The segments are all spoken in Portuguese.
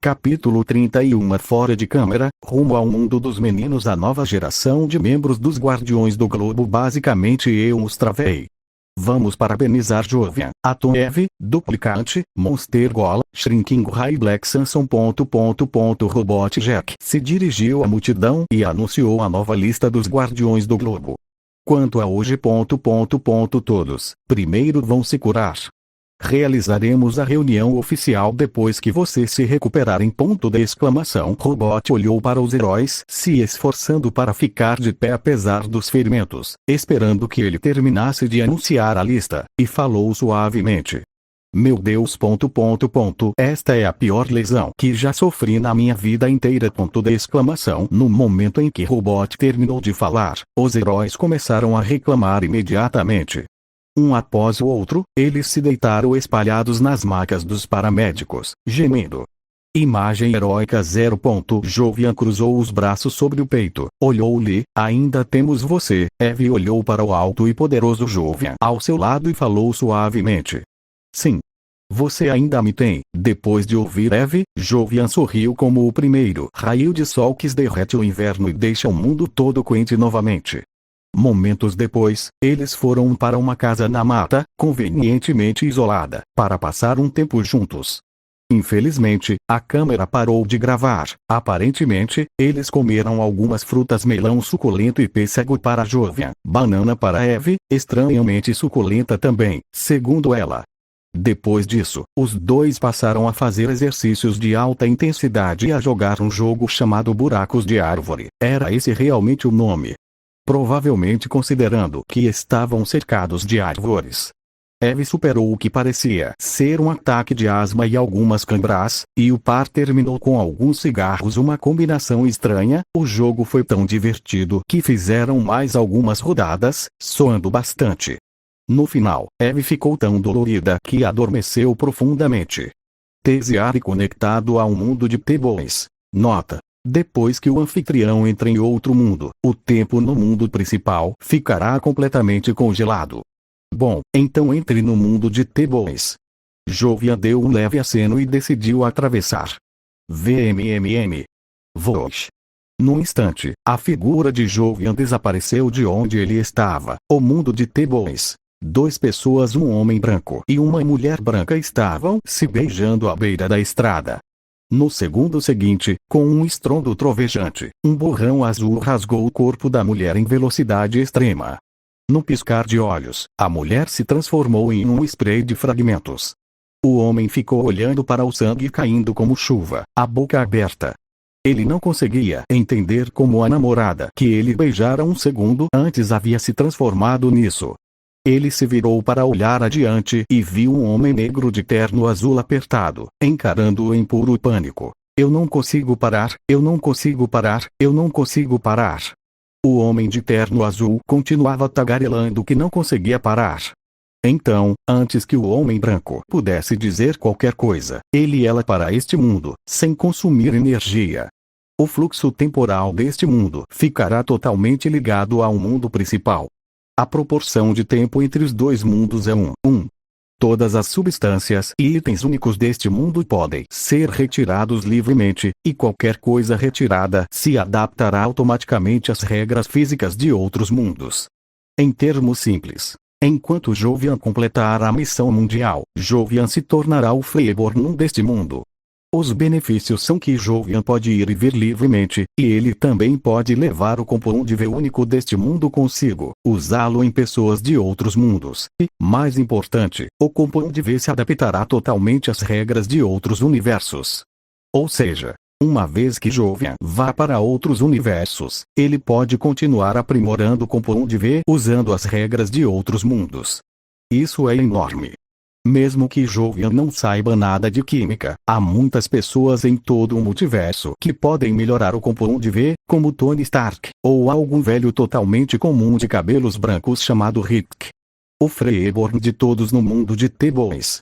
Capítulo 31 Fora de câmera, rumo ao mundo dos meninos. A nova geração de membros dos Guardiões do Globo. Basicamente eu os travei. Vamos parabenizar Jovian, Atom Eve, Duplicante, Monster Gola, Shrinking Ray Black Samson. Robot Jack se dirigiu à multidão e anunciou a nova lista dos Guardiões do Globo. Quanto a hoje. Todos, primeiro vão se curar. Realizaremos a reunião oficial depois que você se recuperar. Robot olhou para os heróis, se esforçando para ficar de pé apesar dos ferimentos, esperando que ele terminasse de anunciar a lista, e falou suavemente. Meu Deus. Esta é a pior lesão que já sofri na minha vida inteira. No momento em que Robot terminou de falar, os heróis começaram a reclamar imediatamente. Um após o outro, eles se deitaram espalhados nas macas dos paramédicos, gemendo. Imagem heróica 0. Jovian cruzou os braços sobre o peito, olhou-lhe. Ainda temos você. Eve olhou para o alto e poderoso Jovian ao seu lado e falou suavemente. Sim. Você ainda me tem. Depois de ouvir Eve, Jovian sorriu como o primeiro raio de sol que derrete o inverno e deixa o mundo todo quente novamente. Momentos depois, eles foram para uma casa na mata, convenientemente isolada, para passar um tempo juntos. Infelizmente, a câmera parou de gravar. Aparentemente, eles comeram algumas frutas: melão suculento e pêssego para Jovian, banana para Eve, estranhamente suculenta também, segundo ela. Depois disso, os dois passaram a fazer exercícios de alta intensidade e a jogar um jogo chamado Buracos de Árvore. Era esse realmente o nome? Provavelmente, considerando que estavam cercados de árvores. Eve superou o que parecia ser um ataque de asma e algumas câimbras, e o par terminou com alguns cigarros. Uma combinação estranha. O jogo foi tão divertido que fizeram mais algumas rodadas, soando bastante. No final, Eve ficou tão dolorida que adormeceu profundamente. Tesiare conectado ao mundo de The-Boys. Nota. Depois que o anfitrião entra em outro mundo, o tempo no mundo principal ficará completamente congelado. Bom, então entre no mundo de The-Boys. Jovian deu um leve aceno e decidiu atravessar. Voz. Num instante, a figura de Jovian desapareceu de onde ele estava. O mundo de The-Boys. 2 pessoas, um homem branco e uma mulher branca, estavam se beijando à beira da estrada. No segundo seguinte, com um estrondo trovejante, um borrão azul rasgou o corpo da mulher em velocidade extrema. No piscar de olhos, a mulher se transformou em um spray de fragmentos. O homem ficou olhando para o sangue caindo como chuva, a boca aberta. Ele não conseguia entender como a namorada que ele beijara um segundo antes havia se transformado nisso. Ele se virou para olhar adiante e viu um homem negro de terno azul apertado, encarando-o em puro pânico. Eu não consigo parar, eu não consigo parar, eu não consigo parar. O homem de terno azul continuava tagarelando que não conseguia parar. Então, antes que o homem branco pudesse dizer qualquer coisa, ele ia para este mundo, sem consumir energia. O fluxo temporal deste mundo ficará totalmente ligado ao mundo principal. A proporção de tempo entre os dois mundos é 1. Todas as substâncias e itens únicos deste mundo podem ser retirados livremente, e qualquer coisa retirada se adaptará automaticamente às regras físicas de outros mundos. Em termos simples, enquanto Jovian completar a missão mundial, Jovian se tornará o Freeborn deste mundo. Os benefícios são que Jovian pode ir e vir livremente, e ele também pode levar o compound V único deste mundo consigo, usá-lo em pessoas de outros mundos, e, mais importante, o compound V se adaptará totalmente às regras de outros universos. Ou seja, uma vez que Jovian vá para outros universos, ele pode continuar aprimorando o compound V usando as regras de outros mundos. Isso é enorme. Mesmo que Jovian não saiba nada de química, há muitas pessoas em todo o multiverso que podem melhorar o compound V, como Tony Stark, ou algum velho totalmente comum de cabelos brancos chamado Rick. O Freeborn de todos no mundo de The-Boys.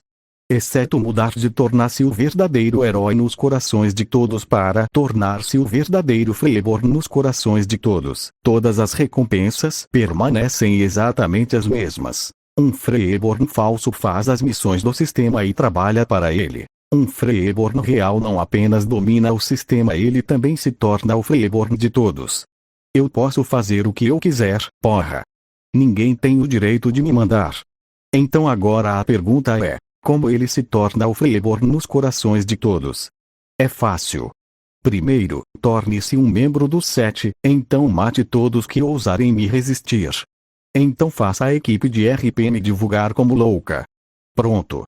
Exceto mudar de tornar-se o verdadeiro herói nos corações de todos para tornar-se o verdadeiro Freeborn nos corações de todos, todas as recompensas permanecem exatamente as mesmas. Um Freeborn falso faz as missões do sistema e trabalha para ele. Um Freeborn real não apenas domina o sistema, ele também se torna o Freeborn de todos. Eu posso fazer o que eu quiser, porra. Ninguém tem o direito de me mandar. Então agora a pergunta é, como ele se torna o Freeborn nos corações de todos? É fácil. Primeiro, torne-se um membro dos 7, então mate todos que ousarem me resistir. Então faça a equipe de RPM divulgar como louca. Pronto.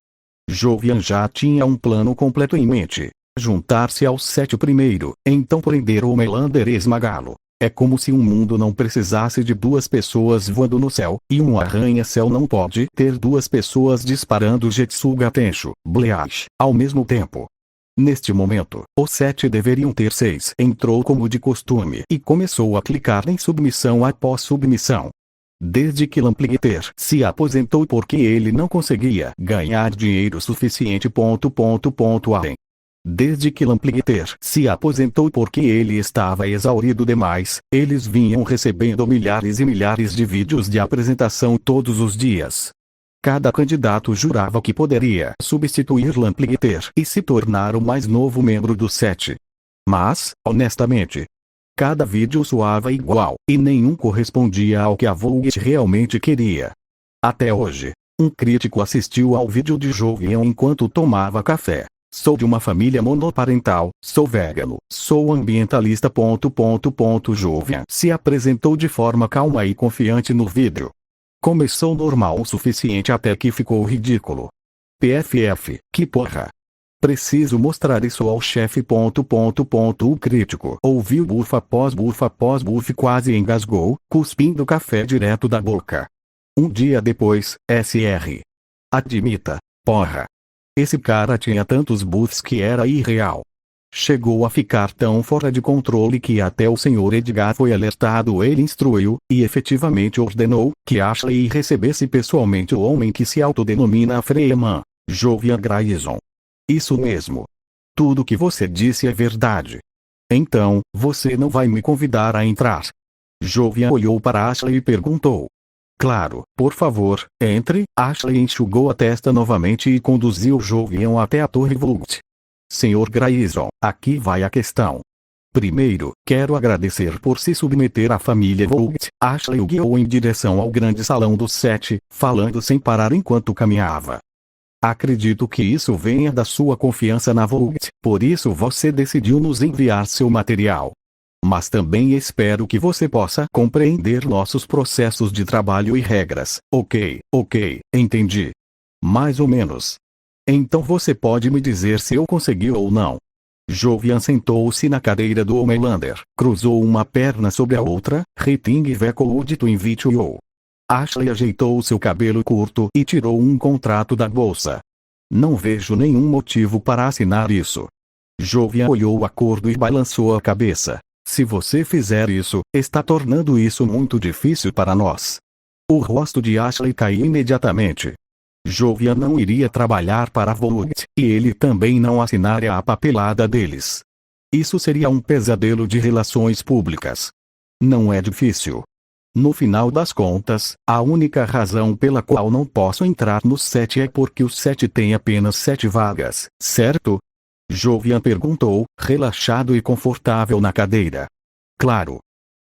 Jovian já tinha um plano completo em mente. Juntar-se aos 7 primeiro, então prender o Homelander e esmagá-lo. É como se um mundo não precisasse de 2 pessoas voando no céu, e um arranha-céu não pode ter 2 pessoas disparando Jetsuga Tensho, Bleach, ao mesmo tempo. Neste momento, os 7 deveriam ter 6. Entrou como de costume e começou a clicar em submissão após submissão. Desde que Lamplighter se aposentou porque ele não conseguia ganhar dinheiro suficiente. Desde que Lamplighter se aposentou porque ele estava exaurido demais, eles vinham recebendo milhares e milhares de vídeos de apresentação todos os dias. Cada candidato jurava que poderia substituir Lamplighter e se tornar o mais novo membro do 7. Mas, honestamente, cada vídeo soava igual, e nenhum correspondia ao que a Vogt realmente queria. Até hoje, um crítico assistiu ao vídeo de Jovian enquanto tomava café. Sou de uma família monoparental, sou vegano, sou ambientalista. Jovian se apresentou de forma calma e confiante no vídeo. Começou normal o suficiente até que ficou ridículo. PFF, que porra. Preciso mostrar isso ao chefe. O crítico ouviu bufa após bufa, quase engasgou, cuspindo café direto da boca. Um dia depois, SR. Admita, porra. Esse cara tinha tantos buffs que era irreal. Chegou a ficar tão fora de controle que até o Sr. Edgar foi alertado. Ele instruiu, e efetivamente ordenou, que Ashley recebesse pessoalmente o homem que se autodenomina Freeman, Jovian Grayson. Isso mesmo. Tudo que você disse é verdade. Então, você não vai me convidar a entrar? Jovian olhou para Ashley e perguntou. Claro, por favor, entre. Ashley enxugou a testa novamente e conduziu Jovian até a Torre Vogt. Sr. Grayson, aqui vai a questão. Primeiro, quero agradecer por se submeter à família Vogt. Ashley o guiou em direção ao grande salão dos 7, falando sem parar enquanto caminhava. Acredito que isso venha da sua confiança na Vogt, por isso você decidiu nos enviar seu material. Mas também espero que você possa compreender nossos processos de trabalho e regras. Ok, entendi. Mais ou menos. Então você pode me dizer se eu consegui ou não. Jovian sentou-se na cadeira do Homelander, cruzou uma perna sobre a outra, Reting Vecoludito Invitio. Ashley ajeitou seu cabelo curto e tirou um contrato da bolsa. Não vejo nenhum motivo para assinar isso. Jovian olhou o acordo e balançou a cabeça. Se você fizer isso, está tornando isso muito difícil para nós. O rosto de Ashley caiu imediatamente. Jovian não iria trabalhar para a Vogt, e ele também não assinaria a papelada deles. Isso seria um pesadelo de relações públicas. Não é difícil. No final das contas, a única razão pela qual não posso entrar no 7 é porque o 7 tem apenas 7 vagas, certo? Jovian perguntou, relaxado e confortável na cadeira. Claro.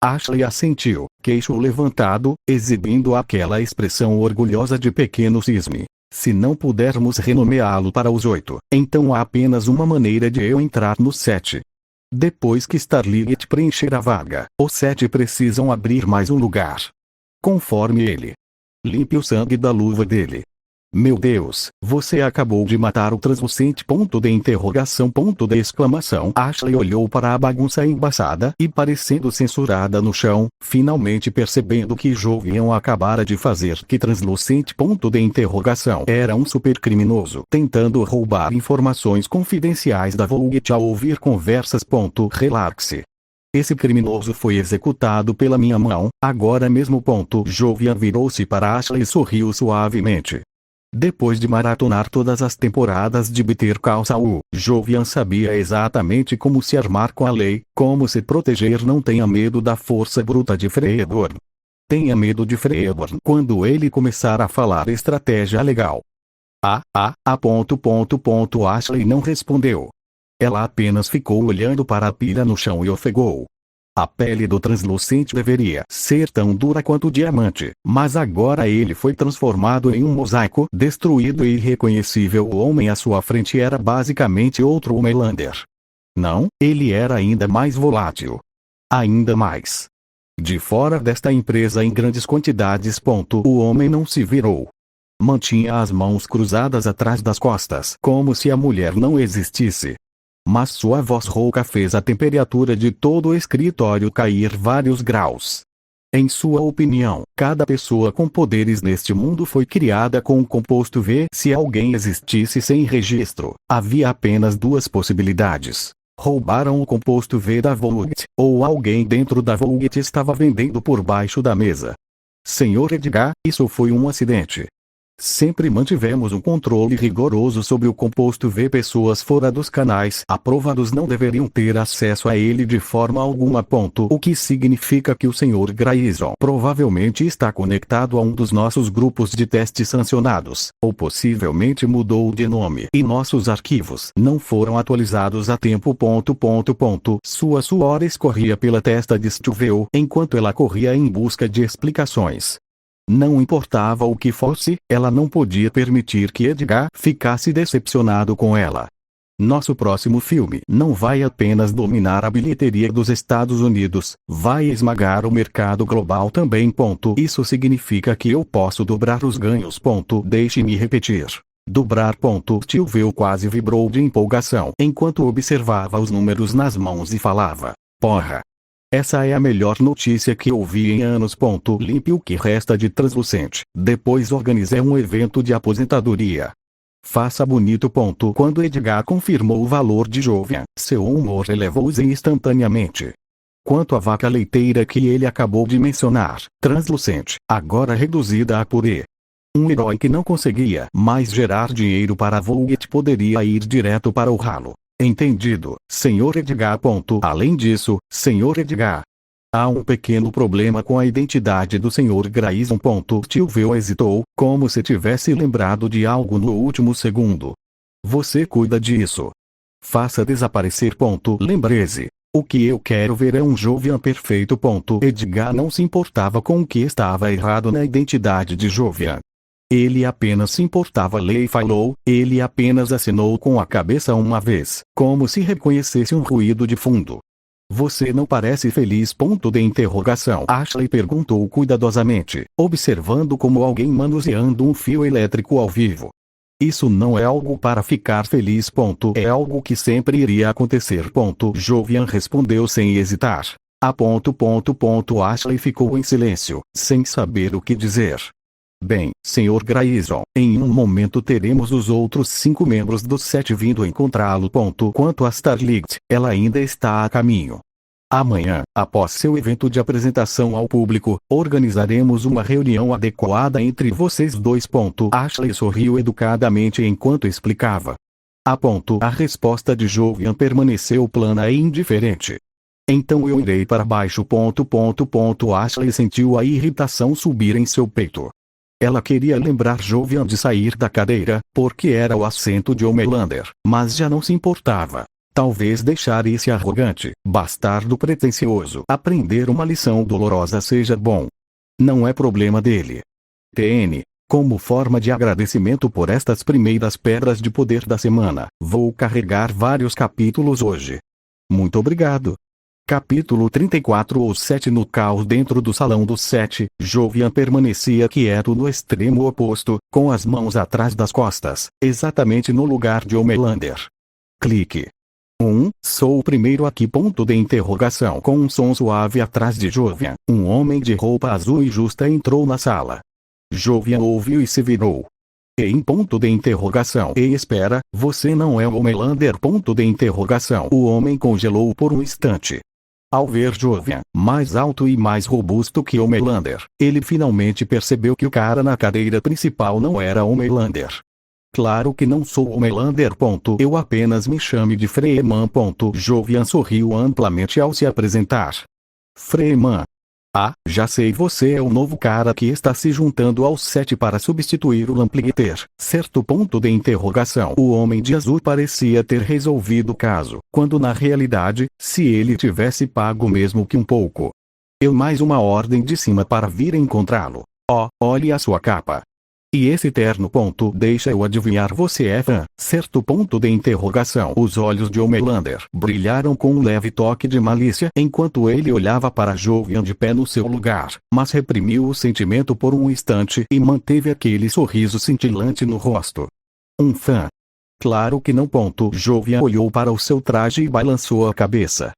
Ashley assentiu, queixo levantado, exibindo aquela expressão orgulhosa de pequeno cisne. Se não pudermos renomeá-lo para os 8, então há apenas uma maneira de eu entrar no 7. Depois que Starlight preencher a vaga, os 7 precisam abrir mais um lugar. Conforme ele. Limpe o sangue da luva dele. Meu Deus, você acabou de matar o translucente. Ashley olhou para a bagunça embaçada e parecendo censurada no chão, finalmente percebendo que Jovian acabara de fazer que translucente. Era um supercriminoso tentando roubar informações confidenciais da Vogt ao ouvir conversas. Relaxe. Esse criminoso foi executado pela minha mão, agora mesmo. Jovian virou-se para Ashley e sorriu suavemente. Depois de maratonar todas as temporadas de Better Call Saul, Jovian sabia exatamente como se armar com a lei, como se proteger. Não tenha medo da força bruta de Freeborn. Tenha medo de Freeborn quando ele começar a falar estratégia legal. Ashley não respondeu. Ela apenas ficou olhando para a pilha no chão e ofegou. A pele do translucente deveria ser tão dura quanto o diamante, mas agora ele foi transformado em um mosaico destruído e irreconhecível. O homem à sua frente era basicamente outro Homelander. Não, ele era ainda mais volátil. Ainda mais. De fora desta empresa em grandes quantidades. O homem não se virou. Mantinha as mãos cruzadas atrás das costas, como se a mulher não existisse. Mas sua voz rouca fez a temperatura de todo o escritório cair vários graus. Em sua opinião, cada pessoa com poderes neste mundo foi criada com o composto V. Se alguém existisse sem registro, havia apenas duas possibilidades. Roubaram o composto V da Vogt, ou alguém dentro da Vogt estava vendendo por baixo da mesa. Senhor Edgar, isso foi um acidente. Sempre mantivemos um controle rigoroso sobre o composto V. Pessoas fora dos canais aprovados não deveriam ter acesso a ele de forma alguma. O que significa que o Sr. Grayson provavelmente está conectado a um dos nossos grupos de teste sancionados, ou possivelmente mudou de nome e nossos arquivos não foram atualizados a tempo. Sua suor escorria pela testa de Stuveo enquanto ela corria em busca de explicações. Não importava o que fosse, ela não podia permitir que Edgar ficasse decepcionado com ela. Nosso próximo filme não vai apenas dominar a bilheteria dos Estados Unidos, vai esmagar o mercado global também. Isso significa que eu posso dobrar os ganhos. Deixe-me repetir. Dobrar. Stuveo quase vibrou de empolgação enquanto observava os números nas mãos e falava: porra! Essa é a melhor notícia que ouvi em anos. Limpe o que resta de translucente. Depois organize um evento de aposentadoria. Faça bonito. Quando Edgar confirmou o valor de Jovian, seu humor elevou-se instantaneamente. Quanto à vaca leiteira que ele acabou de mencionar, translucente, agora reduzida a purê. Um herói que não conseguia mais gerar dinheiro para a Vogt poderia ir direto para o ralo. Entendido, Sr. Edgar. Além disso, Sr. Edgar, há um pequeno problema com a identidade do Sr. Grayson. Stuveo hesitou, como se tivesse lembrado de algo no último segundo. Você cuida disso. Faça desaparecer. Lembre-se. O que eu quero ver é um Jovian perfeito. Edgar não se importava com o que estava errado na identidade de Jovian. Ele apenas se importava. Lei falou, ele apenas assinou com a cabeça uma vez, como se reconhecesse um ruído de fundo. Você não parece feliz? Ashley perguntou cuidadosamente, observando como alguém manuseando um fio elétrico ao vivo. Isso não é algo para ficar feliz. É algo que sempre iria acontecer. Jovian respondeu sem hesitar. Ashley ficou em silêncio, sem saber o que dizer. Bem, Sr. Grayson, em um momento teremos os outros 5 membros do set vindo encontrá-lo. Quanto a Starlight, ela ainda está a caminho. Amanhã, após seu evento de apresentação ao público, organizaremos uma reunião adequada entre vocês dois. Ashley sorriu educadamente enquanto explicava. A resposta de Jovian permaneceu plana e indiferente. Então eu irei para baixo. Ashley sentiu a irritação subir em seu peito. Ela queria lembrar Jovian de sair da cadeira, porque era o assento de Homelander, mas já não se importava. Talvez deixar esse arrogante, bastardo pretensioso aprender uma lição dolorosa seja bom. Não é problema dele. Como forma de agradecimento por estas primeiras pedras de poder da semana, vou carregar vários capítulos hoje. Muito obrigado. Capítulo 34 ou 7. No caos dentro do salão do set, Jovian permanecia quieto no extremo oposto, com as mãos atrás das costas, exatamente no lugar de Homelander. Clique. Sou o primeiro aqui. Com um som suave atrás de Jovian, um homem de roupa azul e justa entrou na sala. Jovian ouviu e se virou. E espera, você não é o Homelander? O homem congelou por um instante. Ao ver Jovian, mais alto e mais robusto que Homelander, ele finalmente percebeu que o cara na cadeira principal não era Homelander. Claro que não sou Homelander. Eu apenas me chame de Freeman. Jovian sorriu amplamente ao se apresentar. Freeman. Ah, já sei, você é o novo cara que está se juntando aos 7 para substituir o Lamplighter, certo? Ponto de interrogação. O Homem de Azul parecia ter resolvido o caso, quando na realidade, se ele tivesse pago mesmo que um pouco. Eu mais uma ordem de cima para vir encontrá-lo. Oh, olhe a sua capa. E esse terno. Deixa eu adivinhar, você é fã, certo? Ponto de interrogação. Os olhos de Homelander brilharam com um leve toque de malícia enquanto ele olhava para Jovian de pé no seu lugar, mas reprimiu o sentimento por um instante e manteve aquele sorriso cintilante no rosto. Um fã? Claro que não. Jovian olhou para o seu traje e balançou a cabeça.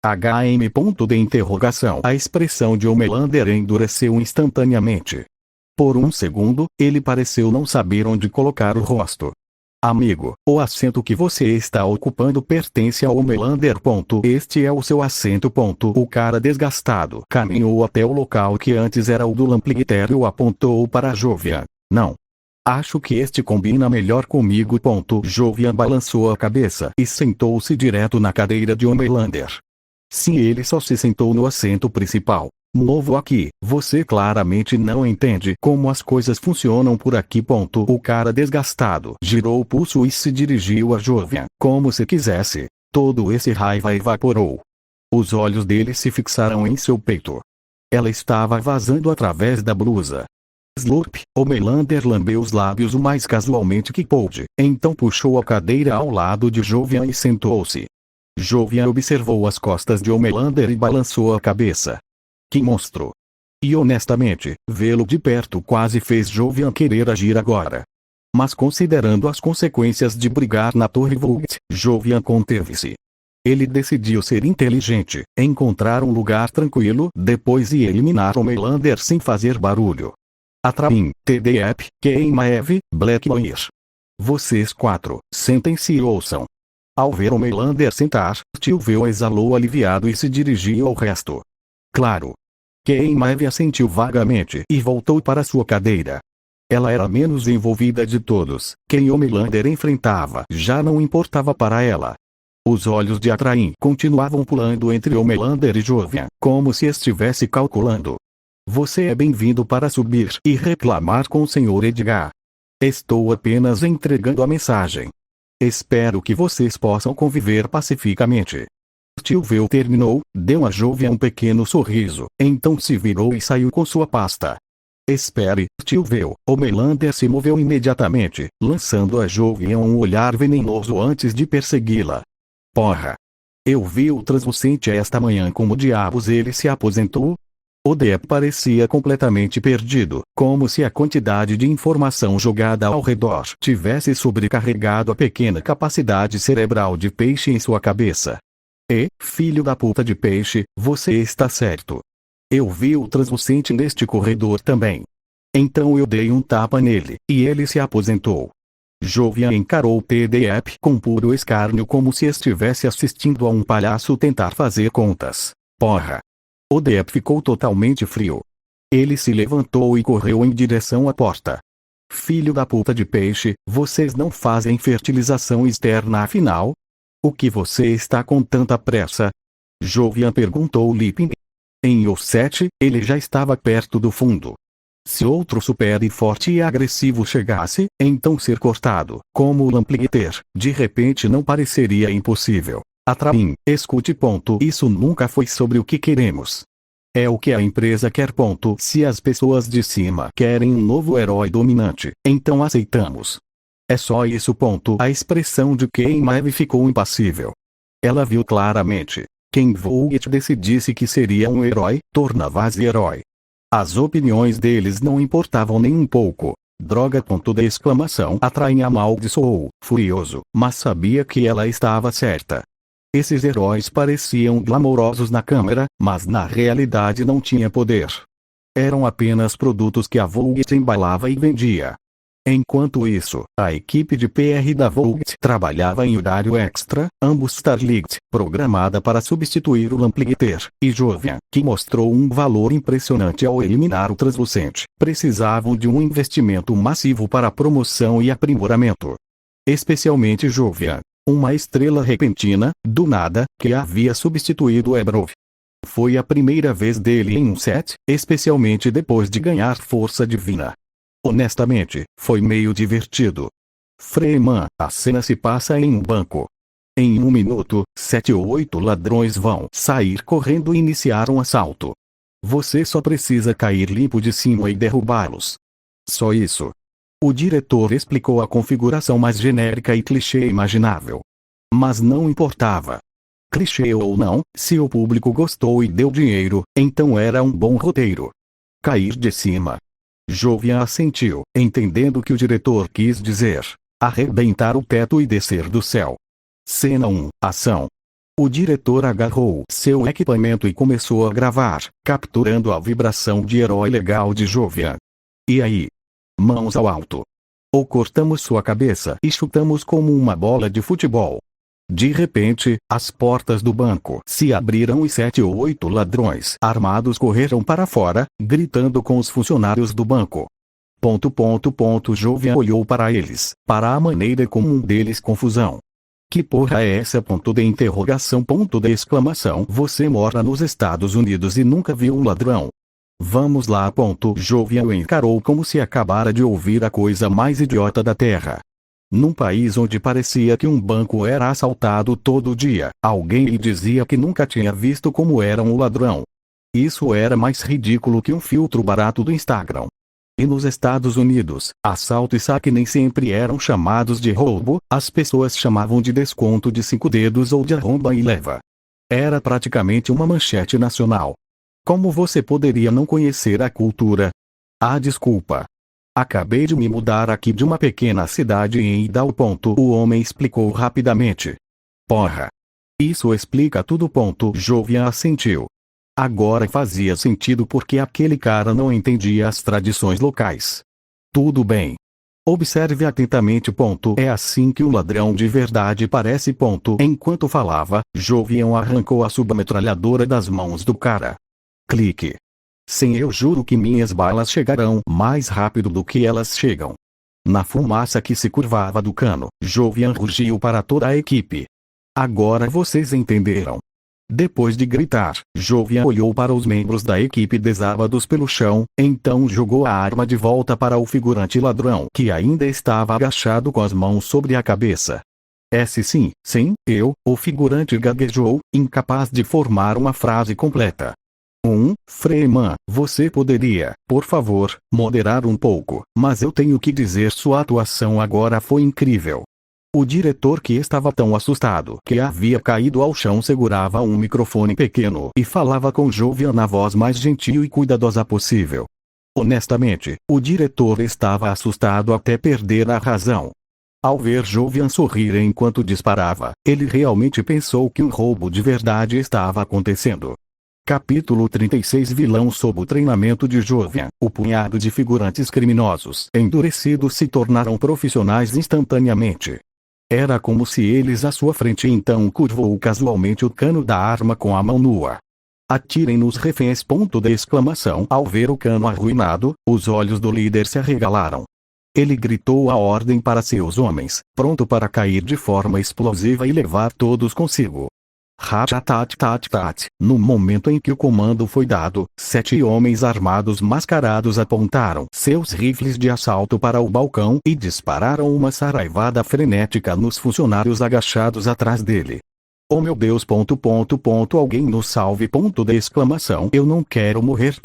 HM. Ponto de interrogação. A expressão de Homelander endureceu instantaneamente. Por um segundo, ele pareceu não saber onde colocar o rosto. Amigo, o assento que você está ocupando pertence ao Homelander. Este é o seu assento. O cara desgastado caminhou até o local que antes era o do Lamplighter e apontou para Jovian. Não. Acho que este combina melhor comigo. Jovian balançou a cabeça e sentou-se direto na cadeira de Homelander. Sim, ele só se sentou no assento principal. Novo aqui, você claramente não entende como as coisas funcionam por aqui. O cara desgastado girou o pulso e se dirigiu a Jovian, como se quisesse. Todo esse raiva evaporou. Os olhos dele se fixaram em seu peito. Ela estava vazando através da blusa. Slurp. Homelander lambeu os lábios o mais casualmente que pôde, então puxou a cadeira ao lado de Jovian e sentou-se. Jovian observou as costas de Homelander e balançou a cabeça. Que monstro! E honestamente, vê-lo de perto quase fez Jovian querer agir agora. Mas considerando as consequências de brigar na Torre Vulgt, Jovian conteve-se. Ele decidiu ser inteligente, encontrar um lugar tranquilo depois e eliminar Homelander sem fazer barulho. Atraim, TDEP, Queima-Eve, Blackmore. Vocês 4, sentem-se e ouçam. Ao ver Homelander sentar, Stilwell exalou aliviado e se dirigiu ao resto. Claro. Queima-Eve assentiu vagamente e voltou para sua cadeira. Ela era a menos envolvida de todos. Quem Homelander enfrentava já não importava para ela. Os olhos de Atraim continuavam pulando entre Homelander e Jovian, como se estivesse calculando. Você é bem-vindo para subir e reclamar com o Sr. Edgar. Estou apenas entregando a mensagem. Espero que vocês possam conviver pacificamente. Stilwell terminou, deu a Jovian um pequeno sorriso, então se virou e saiu com sua pasta. Espere, Stilwell. Homelander se moveu imediatamente, lançando a Jovian um olhar venenoso antes de persegui-la. Porra! Eu vi o translucente esta manhã. Como diabos ele se aposentou? O Depp parecia completamente perdido, como se a quantidade de informação jogada ao redor tivesse sobrecarregado a pequena capacidade cerebral de peixe em sua cabeça. Filho da puta de peixe, você está certo. Eu vi o translucente neste corredor também. Então eu dei um tapa nele, e ele se aposentou. Jovian encarou o TDEP com puro escárnio, como se estivesse assistindo a um palhaço tentar fazer contas. Porra! O Depp ficou totalmente frio. Ele se levantou e correu em direção à porta. Filho da puta de peixe, vocês não fazem fertilização externa afinal? O que você está com tanta pressa? Jovian perguntou Lipin. Em O7, ele já estava perto do fundo. Se outro super e forte e agressivo chegasse, então ser cortado, como o Lamplighter, de repente não pareceria impossível. Atraim, escute. Isso nunca foi sobre o que queremos. É o que a empresa quer. Se as pessoas de cima querem um novo herói dominante, então aceitamos. É só isso. A expressão de Queima-Eve ficou impassível. Ela viu claramente. Quem Vulgt decidisse que seria um herói, tornava-se herói. As opiniões deles não importavam nem um pouco. Droga! Atraim amaldiçoou, furioso, mas sabia que ela estava certa. Esses heróis pareciam glamourosos na câmera, mas na realidade não tinha poder. Eram apenas produtos que a Vulgt embalava e vendia. Enquanto isso, a equipe de PR da Vulgt trabalhava em horário extra, ambos Starlight, programada para substituir o Lamplighter, e Jovian, que mostrou um valor impressionante ao eliminar o translucente, precisavam de um investimento massivo para promoção e aprimoramento. Especialmente Jovian, uma estrela repentina, do nada, que havia substituído Ebrov. Foi a primeira vez dele em um set, especialmente depois de ganhar força divina. Honestamente, foi meio divertido. Freeman, a cena se passa em um banco. Em 1 minuto, 7 ou 8 ladrões vão sair correndo e iniciar um assalto. Você só precisa cair limpo de cima e derrubá-los. Só isso. O diretor explicou a configuração mais genérica e clichê imaginável. Mas não importava. Clichê ou não, se o público gostou e deu dinheiro, então era um bom roteiro. Cair de cima. Jovian assentiu, entendendo que o diretor quis dizer: arrebentar o teto e descer do céu. Cena 1, ação. O diretor agarrou seu equipamento e começou a gravar, capturando a vibração de herói legal de Jovian. E aí? Mãos ao alto. Ou cortamos sua cabeça e chutamos como uma bola de futebol. De repente, as portas do banco se abriram e 7 ou 8 ladrões armados correram para fora, gritando com os funcionários do banco. Jovian olhou para eles, para a maneira como um deles confusão. Que porra é essa? Ponto de interrogação. Ponto de exclamação. Você mora nos Estados Unidos e nunca viu um ladrão? Vamos lá. Ponto. Jovian o encarou como se acabara de ouvir a coisa mais idiota da terra. Num país onde parecia que um banco era assaltado todo dia, alguém lhe dizia que nunca tinha visto como era um ladrão. Isso era mais ridículo que um filtro barato do Instagram. E nos Estados Unidos, assalto e saque nem sempre eram chamados de roubo, as pessoas chamavam de desconto de 5 dedos ou de arromba e leva. Era praticamente uma manchete nacional. Como você poderia não conhecer a cultura? Ah, desculpa. Acabei de me mudar aqui de uma pequena cidade em Idaho. O homem explicou rapidamente. Porra. Isso explica tudo. Jovian assentiu. Agora fazia sentido porque aquele cara não entendia as tradições locais. Tudo bem. Observe atentamente. É assim que um ladrão de verdade parece. Enquanto falava, Jovian arrancou a submetralhadora das mãos do cara. Clique. Sim, eu juro que minhas balas chegarão mais rápido do que elas chegam. Na fumaça que se curvava do cano, Jovian rugiu para toda a equipe. Agora vocês entenderam. Depois de gritar, Jovian olhou para os membros da equipe desabados pelo chão, então jogou a arma de volta para o figurante ladrão que ainda estava agachado com as mãos sobre a cabeça. Sim, o figurante gaguejou, incapaz de formar uma frase completa. Freeman, você poderia, por favor, moderar um pouco, mas eu tenho que dizer sua atuação agora foi incrível. O diretor, que estava tão assustado que havia caído ao chão, segurava um microfone pequeno e falava com Jovian na voz mais gentil e cuidadosa possível. Honestamente, o diretor estava assustado até perder a razão. Ao ver Jovian sorrir enquanto disparava, ele realmente pensou que um roubo de verdade estava acontecendo. Capítulo 36. Vilão. Sob o treinamento de Jovian, o punhado de figurantes criminosos endurecidos se tornaram profissionais instantaneamente. Era como se eles à sua frente então curvou casualmente o cano da arma com a mão nua. Atirem nos reféns. Ao ver o cano arruinado, os olhos do líder se arregalaram. Ele gritou a ordem para seus homens, pronto para cair de forma explosiva e levar todos consigo. Ratatat. No momento em que o comando foi dado, 7 homens armados mascarados apontaram seus rifles de assalto para o balcão e dispararam uma saraivada frenética nos funcionários agachados atrás dele. Oh meu Deus! Alguém nos salve! Eu não quero morrer!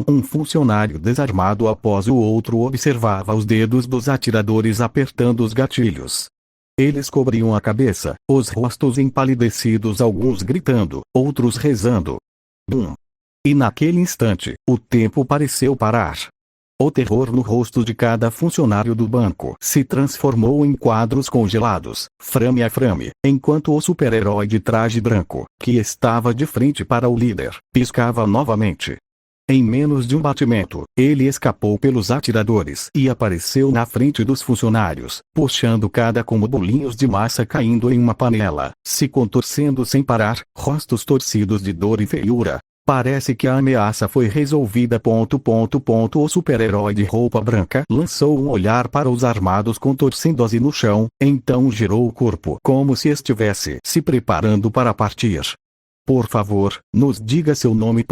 Um funcionário desarmado após o outro observava os dedos dos atiradores apertando os gatilhos. Eles cobriam a cabeça, os rostos empalidecidos, alguns gritando, outros rezando. Bum! E naquele instante, o tempo pareceu parar. O terror no rosto de cada funcionário do banco se transformou em quadros congelados, frame a frame, enquanto o super-herói de traje branco, que estava de frente para o líder, piscava novamente. Em menos de um batimento, ele escapou pelos atiradores e apareceu na frente dos funcionários, puxando cada como bolinhos de massa caindo em uma panela, se contorcendo sem parar, rostos torcidos de dor e feiura. Parece que a ameaça foi resolvida. O super-herói de roupa branca lançou um olhar para os armados contorcendo-se no chão, então girou o corpo como se estivesse se preparando para partir. Por favor, nos diga seu nome.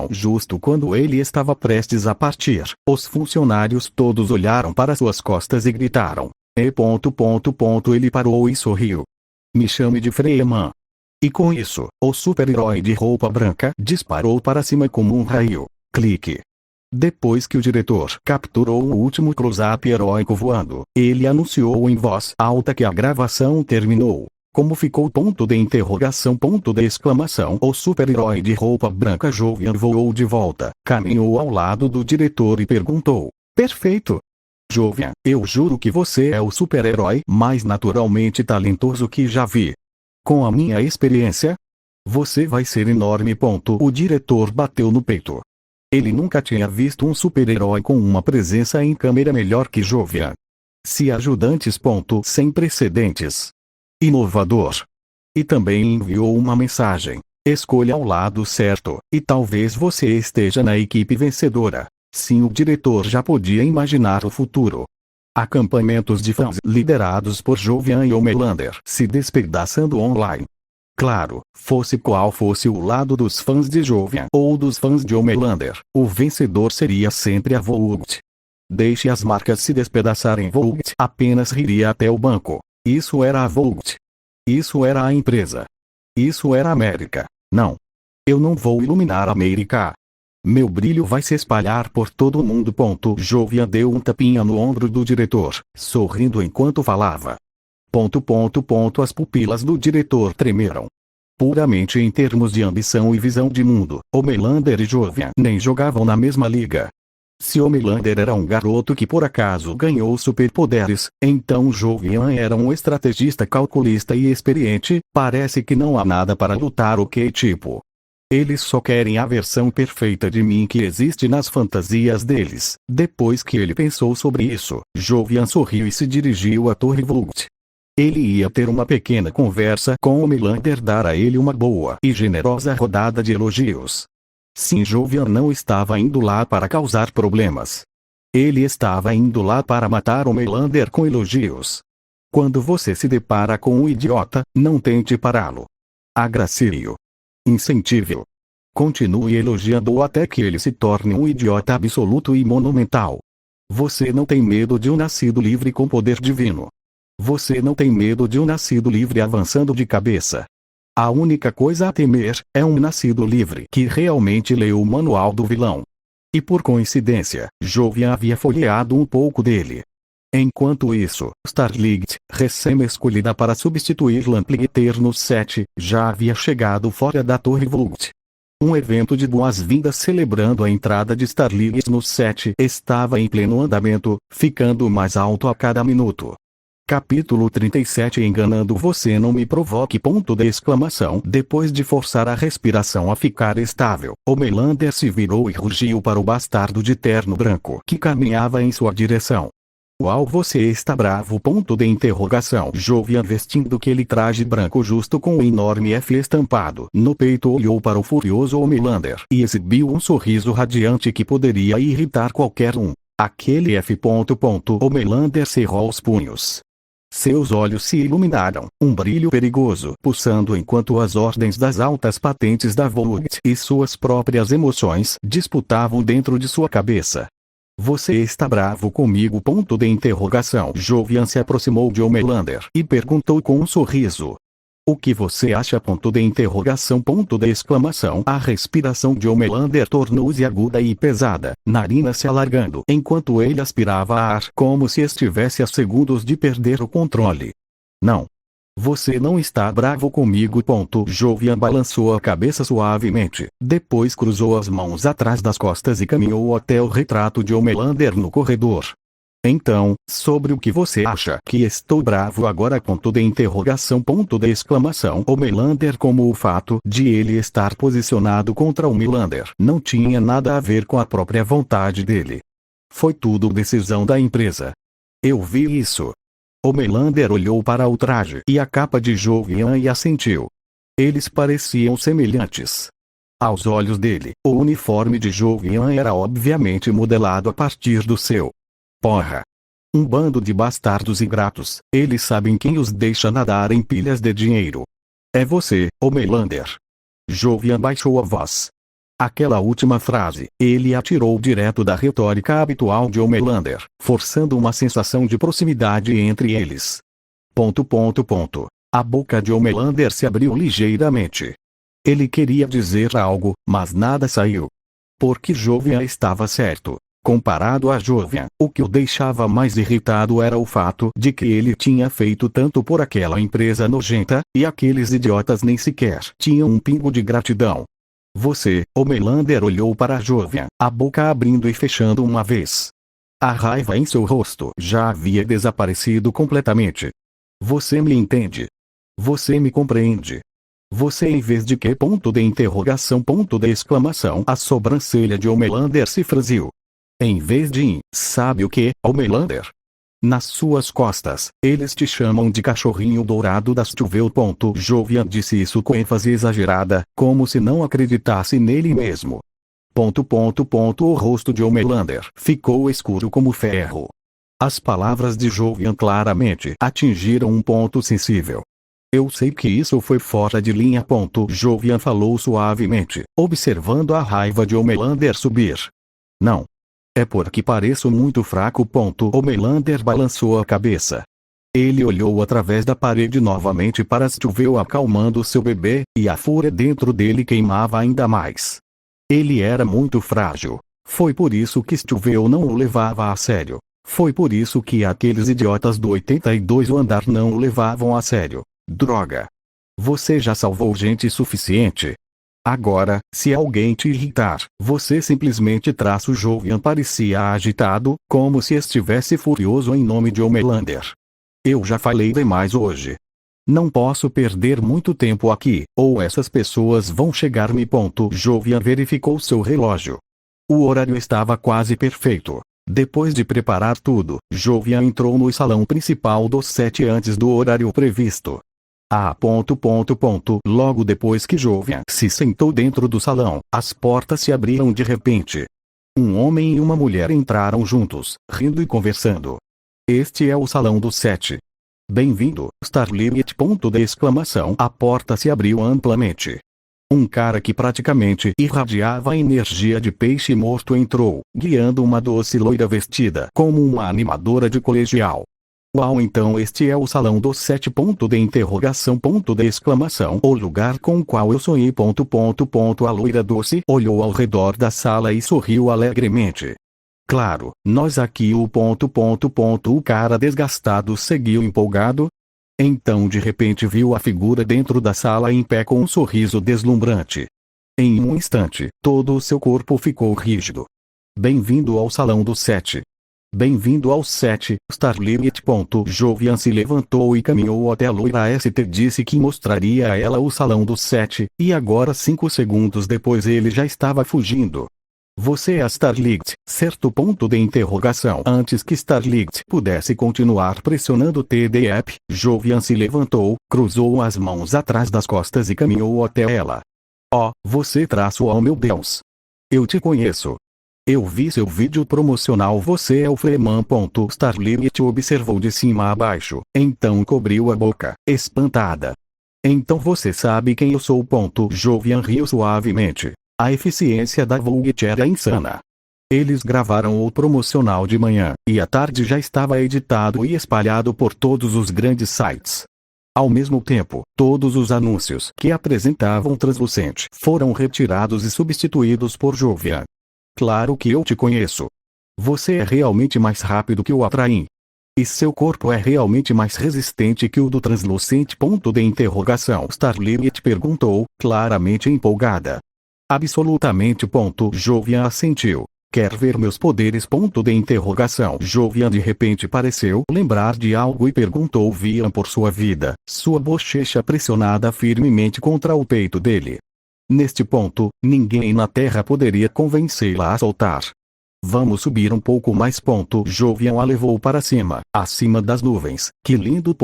Justo quando ele estava prestes a partir, os funcionários todos olharam para suas costas e gritaram. Ele parou e sorriu. Me chame de Freeman. E com isso, o super-herói de roupa branca disparou para cima como um raio. Clique. Depois que o diretor capturou o último close-up heróico voando, ele anunciou em voz alta que a gravação terminou. Como ficou? O super-herói de roupa branca Jovian voou de volta, caminhou ao lado do diretor e perguntou. Perfeito. Jovian, eu juro que você é o super-herói mais naturalmente talentoso que já vi. Com a minha experiência, você vai ser enorme. O diretor bateu no peito. Ele nunca tinha visto um super-herói com uma presença em câmera melhor que Jovian. Se ajudantes. Sem precedentes. Inovador. E também enviou uma mensagem. Escolha o lado certo, e talvez você esteja na equipe vencedora. Sim, o diretor já podia imaginar o futuro. Acampamentos de fãs liderados por Jovian e Homelander se despedaçando online. Claro, fosse qual fosse o lado dos fãs de Jovian ou dos fãs de Homelander, o vencedor seria sempre a Vogt. Deixe as marcas se despedaçarem. Vogt apenas riria até o banco. Isso era a Vogt. Isso era a empresa. Isso era a América. Não. Eu não vou iluminar a América. Meu brilho vai se espalhar por todo o mundo. Jovian deu um tapinha no ombro do diretor, sorrindo enquanto falava. As pupilas do diretor tremeram. Puramente em termos de ambição e visão de mundo, Homelander e Jovian nem jogavam na mesma liga. Se Homelander era um garoto que por acaso ganhou superpoderes, então Jovian era um estrategista calculista e experiente. Parece que não há nada para lutar. Tipo. Eles só querem a versão perfeita de mim que existe nas fantasias deles. Depois que ele pensou sobre isso, Jovian sorriu e se dirigiu à Torre Vogt. Ele ia ter uma pequena conversa com Homelander, dar a ele uma boa e generosa rodada de elogios. Sim, Jovian não estava indo lá para causar problemas. Ele estava indo lá para matar Homelander com elogios. Quando você se depara com um idiota, não tente pará-lo. Agracie-o. Incentive-o. Continue elogiando-o até que ele se torne um idiota absoluto e monumental. Você não tem medo de um nascido livre com poder divino. Você não tem medo de um nascido livre avançando de cabeça. A única coisa a temer é um nascido livre que realmente leu o manual do vilão. E por coincidência, Jovian havia folheado um pouco dele. Enquanto isso, Starlight, recém-escolhida para substituir Lamplighter no set, já havia chegado fora da Torre Vogt. Um evento de boas-vindas celebrando a entrada de Starlight no set estava em pleno andamento, ficando mais alto a cada minuto. Capítulo 37. Enganando você não me provoque. Depois de forçar a respiração a ficar estável, Homelander se virou e rugiu para o bastardo de terno branco que caminhava em sua direção. Uau, você está bravo? Jovian, vestindo aquele traje branco justo com um enorme F estampado no peito, olhou para o furioso Homelander e exibiu um sorriso radiante que poderia irritar qualquer um. Aquele F. Homelander cerrou os punhos. Seus olhos se iluminaram, um brilho perigoso pulsando enquanto as ordens das altas patentes da Vogt e suas próprias emoções disputavam dentro de sua cabeça. Você está bravo comigo? Jovian se aproximou de Homelander e perguntou com um sorriso. O que você acha? A respiração de Homelander tornou-se aguda e pesada, narina se alargando enquanto ele aspirava ar como se estivesse a segundos de perder o controle. Não. Você não está bravo comigo. Jovian balançou a cabeça suavemente, depois cruzou as mãos atrás das costas e caminhou até o retrato de Homelander no corredor. Então, sobre o que você acha que estou bravo agora? Homelander, como o fato de ele estar posicionado contra Homelander não tinha nada a ver com a própria vontade dele. Foi tudo decisão da empresa. Eu vi isso. Homelander olhou para o traje e a capa de Jovian e assentiu. Eles pareciam semelhantes. Aos olhos dele, o uniforme de Jovian era obviamente modelado a partir do seu. Porra! Um bando de bastardos ingratos, eles sabem quem os deixa nadar em pilhas de dinheiro. É você, Homelander. Jovian baixou a voz. Aquela última frase, ele atirou direto da retórica habitual de Homelander, forçando uma sensação de proximidade entre eles. ... A boca de Homelander se abriu ligeiramente. Ele queria dizer algo, mas nada saiu. Porque Jovian estava certo. Comparado a Jovian, o que o deixava mais irritado era o fato de que ele tinha feito tanto por aquela empresa nojenta, e aqueles idiotas nem sequer tinham um pingo de gratidão. Você, Homelander olhou para Jovian, a boca abrindo e fechando uma vez. A raiva em seu rosto já havia desaparecido completamente. Você me entende? Você me compreende? Você em vez de que? A sobrancelha de Homelander se franziu. Em vez de sabe o que, Homelander? Nas suas costas, eles te chamam de cachorrinho dourado das Chuvel. Jovian disse isso com ênfase exagerada, como se não acreditasse nele mesmo. O rosto de Homelander ficou escuro como ferro. As palavras de Jovian claramente atingiram um ponto sensível. Eu sei que isso foi fora de linha. Jovian falou suavemente, observando a raiva de Homelander subir. Não. É porque pareço muito fraco. Homelander balançou a cabeça. Ele olhou através da parede novamente para Stuvel acalmando seu bebê, e a fúria dentro dele queimava ainda mais. Ele era muito frágil. Foi por isso que Stuvel não o levava a sério. Foi por isso que aqueles idiotas do 82º andar não o levavam a sério. Droga! Você já salvou gente suficiente. Agora, se alguém te irritar, você simplesmente traça. O Jovian parecia agitado, como se estivesse furioso em nome de Homelander. Eu já falei demais hoje. Não posso perder muito tempo aqui, ou essas pessoas vão chegar-me. Jovian verificou seu relógio. O horário estava quase perfeito. Depois de preparar tudo, Jovian entrou no salão principal do set antes do horário previsto. Logo depois que Jovian se sentou dentro do salão, as portas se abriram de repente. Um homem e uma mulher entraram juntos, rindo e conversando. Este é o salão do set. Bem-vindo, Starlimit! A porta se abriu amplamente. Um cara que praticamente irradiava energia de peixe morto entrou, guiando uma doce loira vestida como uma animadora de colegial. Uau, então este é o salão do set! O lugar com o qual eu sonhei. A loira doce olhou ao redor da sala e sorriu alegremente. Claro, nós aqui. O cara desgastado seguiu empolgado. Então de repente viu a figura dentro da sala em pé com um sorriso deslumbrante. Em um instante, todo o seu corpo ficou rígido. Bem-vindo ao salão do set. Bem-vindo ao set, Starlimit. Jovian se levantou e caminhou até a loira. Disse que mostraria a ela o salão do set, e agora 5 segundos depois ele já estava fugindo. Você é a Starlight, certo? Antes que Starlight pudesse continuar pressionando o TDF, Jovian se levantou, cruzou as mãos atrás das costas e caminhou até ela. Oh, você oh meu Deus! Eu te conheço. Eu vi seu vídeo promocional. Você é o Freeman. Starlimit observou de cima a baixo, então cobriu a boca, espantada. Então você sabe quem eu sou. Jovian riu suavemente. A eficiência da Vulgate era insana. Eles gravaram o promocional de manhã, e à tarde já estava editado e espalhado por todos os grandes sites. Ao mesmo tempo, todos os anúncios que apresentavam Translucent foram retirados e substituídos por Jovian. Claro que eu te conheço. Você é realmente mais rápido que o Atraim. E seu corpo é realmente mais resistente que o do Translucent. Starlimit perguntou, claramente empolgada. Absolutamente. Jovian assentiu. Quer ver meus poderes? Jovian de repente pareceu lembrar de algo e perguntou Vian por sua vida, sua bochecha pressionada firmemente contra o peito dele. Neste ponto, ninguém na Terra poderia convencê-la a soltar. Vamos subir um pouco mais. Jovian a levou para cima, acima das nuvens. Que lindo.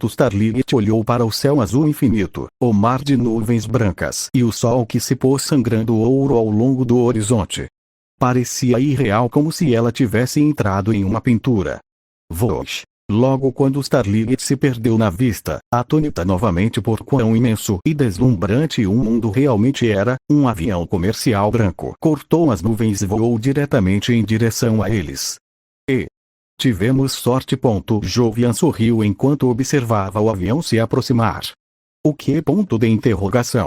Starlight olhou para o céu azul infinito, o mar de nuvens brancas e o sol que se pôs sangrando ouro ao longo do horizonte. Parecia irreal, como se ela tivesse entrado em uma pintura. Voz. Logo quando Starlight se perdeu na vista, atônita novamente por quão imenso e deslumbrante o mundo realmente era, um avião comercial branco cortou as nuvens e voou diretamente em direção a eles. E tivemos sorte. Jovian sorriu enquanto observava o avião se aproximar. O que?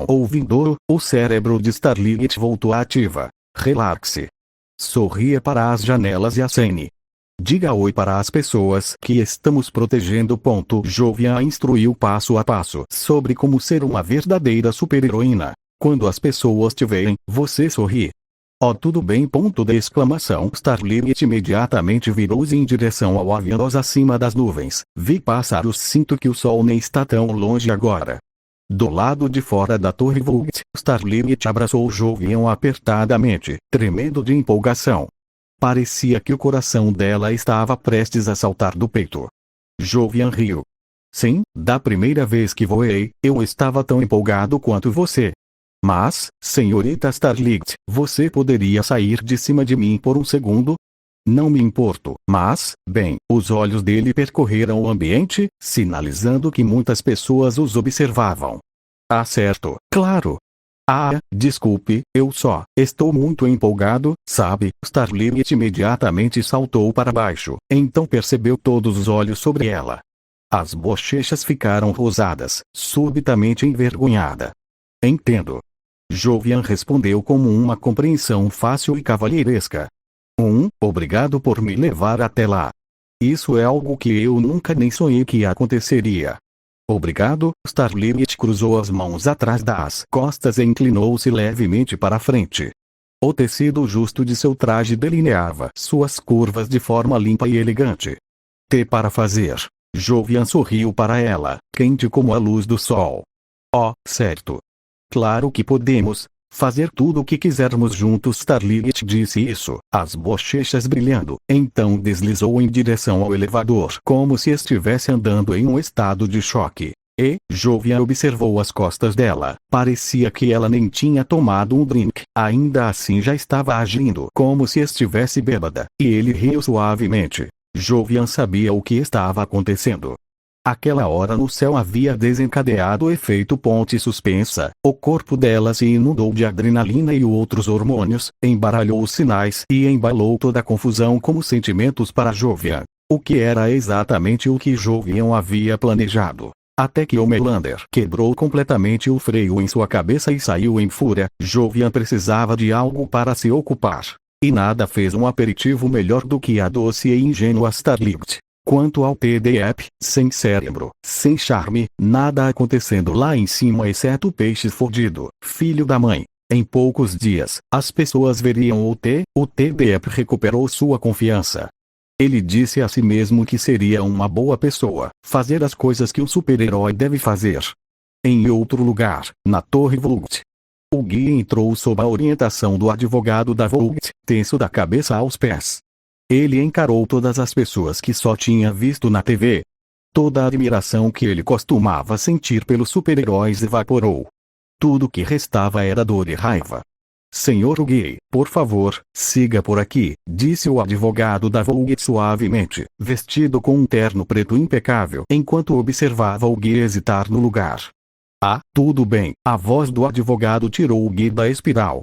Ouvindo, o cérebro de Starlight voltou à ativa. Relaxe. Sorria para as janelas e acene. Diga oi para as pessoas que estamos protegendo. Jovian a instruiu passo a passo sobre como ser uma verdadeira super-heroína. Quando as pessoas te veem, você sorri. Oh, tudo bem. Starlight imediatamente virou-se em direção ao avião acima das nuvens. Vi pássaros. Sinto que o sol nem está tão longe agora. Do lado de fora da torre Vought, Starlight abraçou Jovian apertadamente, tremendo de empolgação. Parecia que o coração dela estava prestes a saltar do peito. Jovian riu. Sim, da primeira vez que voei, eu estava tão empolgado quanto você. Mas, senhorita Starlight, você poderia sair de cima de mim por um segundo? Não me importo, mas, bem, os olhos dele percorreram o ambiente, sinalizando que muitas pessoas os observavam. Ah, certo, claro. Ah, desculpe, eu só estou muito empolgado, sabe? Starlight imediatamente saltou para baixo, então percebeu todos os olhos sobre ela. As bochechas ficaram rosadas, subitamente envergonhada. Entendo. Jovian respondeu com uma compreensão fácil e cavalheiresca. Obrigado por me levar até lá. Isso é algo que eu nunca nem sonhei que aconteceria. Obrigado. Starlight cruzou as mãos atrás das costas e inclinou-se levemente para a frente. O tecido justo de seu traje delineava suas curvas de forma limpa e elegante. Para fazer. Jovian sorriu para ela, quente como a luz do sol. Oh, certo. Claro que podemos fazer tudo o que quisermos juntos. Starlight disse isso, as bochechas brilhando, então deslizou em direção ao elevador como se estivesse andando em um estado de choque. E, Jovian observou as costas dela, parecia que ela nem tinha tomado um drink, ainda assim já estava agindo como se estivesse bêbada, e ele riu suavemente. Jovian sabia o que estava acontecendo. Aquela hora no céu havia desencadeado o efeito ponte suspensa, o corpo dela se inundou de adrenalina e outros hormônios, embaralhou os sinais e embalou toda a confusão como sentimentos para Jovian, o que era exatamente o que Jovian havia planejado. Até que o Melander quebrou completamente o freio em sua cabeça e saiu em fúria. Jovian precisava de algo para se ocupar. E nada fez um aperitivo melhor do que a doce e ingênua Starlight. Quanto ao TDF, sem cérebro, sem charme, nada acontecendo lá em cima exceto o peixe fodido, filho da mãe. Em poucos dias, as pessoas veriam o TDF recuperou sua confiança. Ele disse a si mesmo que seria uma boa pessoa, fazer as coisas que um super-herói deve fazer. Em outro lugar, na Torre Vought, o guia entrou sob a orientação do advogado da Vought, tenso da cabeça aos pés. Ele encarou todas as pessoas que só tinha visto na TV. Toda a admiração que ele costumava sentir pelos super-heróis evaporou. Tudo que restava era dor e raiva. Senhor Guy, por favor, siga por aqui, disse o advogado da Vought suavemente, vestido com um terno preto impecável, enquanto observava o Guy hesitar no lugar. Ah, tudo bem, a voz do advogado tirou o Guy da espiral.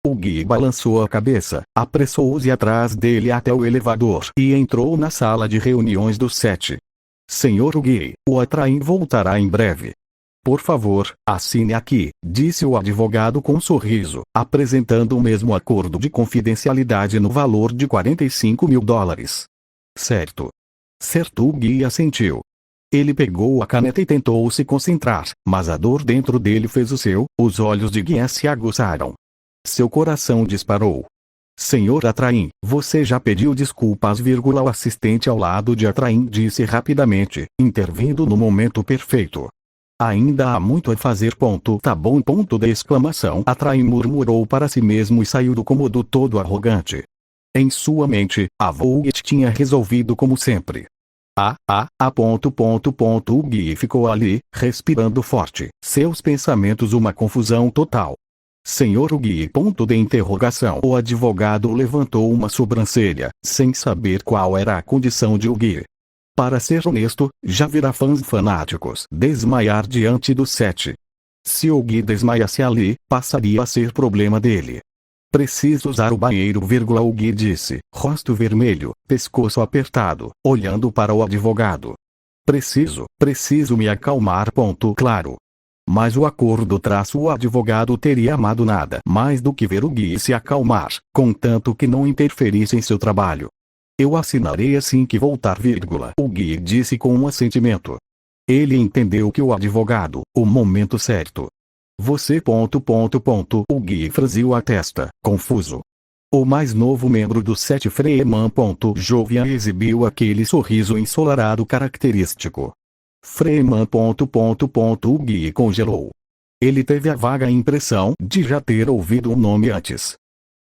O Guy balançou a cabeça, apressou-se atrás dele até o elevador e entrou na sala de reuniões do 7. Senhor Guy, o Atraim voltará em breve. Por favor, assine aqui, disse o advogado com um sorriso, apresentando o mesmo acordo de confidencialidade no valor de $45.000. Certo. Certo. O Guy assentiu. Ele pegou a caneta e tentou se concentrar, mas a dor dentro dele fez os olhos de Guy se aguçaram. Seu coração disparou. Senhor Atraim, você já pediu desculpas, o assistente ao lado de Atraim disse rapidamente, intervindo no momento perfeito. Ainda há muito a fazer. Tá bom. Atraim murmurou para si mesmo e saiu do cômodo todo arrogante. Em sua mente, a Vogt tinha resolvido como sempre. O Gui ficou ali, respirando forte, seus pensamentos uma confusão total. Senhor Gui, ponto de interrogação. O advogado levantou uma sobrancelha, sem saber qual era a condição de Gui. Para ser honesto, já vira fãs fanáticos desmaiar diante do set. Se o Gui desmaiasse ali, passaria a ser problema dele. Preciso usar o banheiro, o Gui disse, rosto vermelho, pescoço apertado, olhando para o advogado. Preciso me acalmar. Claro. Mas o acordo o advogado teria amado nada mais do que ver o Gui se acalmar, contanto que não interferisse em seu trabalho. Eu assinarei assim que voltar, o Gui disse com um assentimento. Ele entendeu que o advogado, o momento certo. Você. O Gui franziu a testa, confuso. O mais novo membro do set, Freeman. Jovian exibiu aquele sorriso ensolarado característico. Freeman. O Gui congelou. Ele teve a vaga impressão de já ter ouvido o nome antes.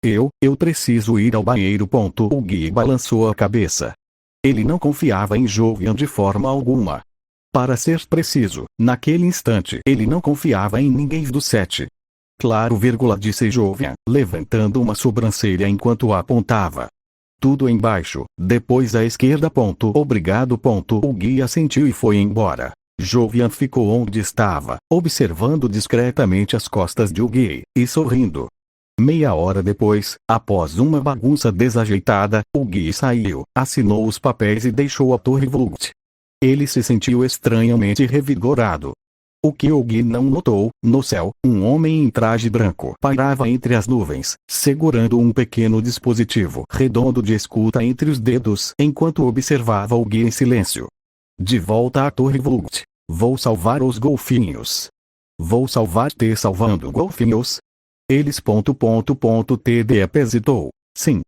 Eu preciso ir ao banheiro. O Gui balançou a cabeça. Ele não confiava em Jovian de forma alguma. Para ser preciso, naquele instante ele não confiava em ninguém do set. Claro, disse Jovian, levantando uma sobrancelha enquanto a apontava. Tudo embaixo, depois à esquerda. Obrigado. O Gui assentiu e foi embora. Jovian ficou onde estava, observando discretamente as costas de Gui, e sorrindo. Meia hora depois, após uma bagunça desajeitada, o Gui saiu, assinou os papéis e deixou a Torre Vogt. Ele se sentiu estranhamente revigorado. O que o Gui não notou, no céu, um homem em traje branco pairava entre as nuvens, segurando um pequeno dispositivo redondo de escuta entre os dedos, enquanto observava o Gui em silêncio. De volta à Torre Vogt. Vou salvar os golfinhos. Vou salvar-te salvando golfinhos? Eles. TDEP hesitou. Sim.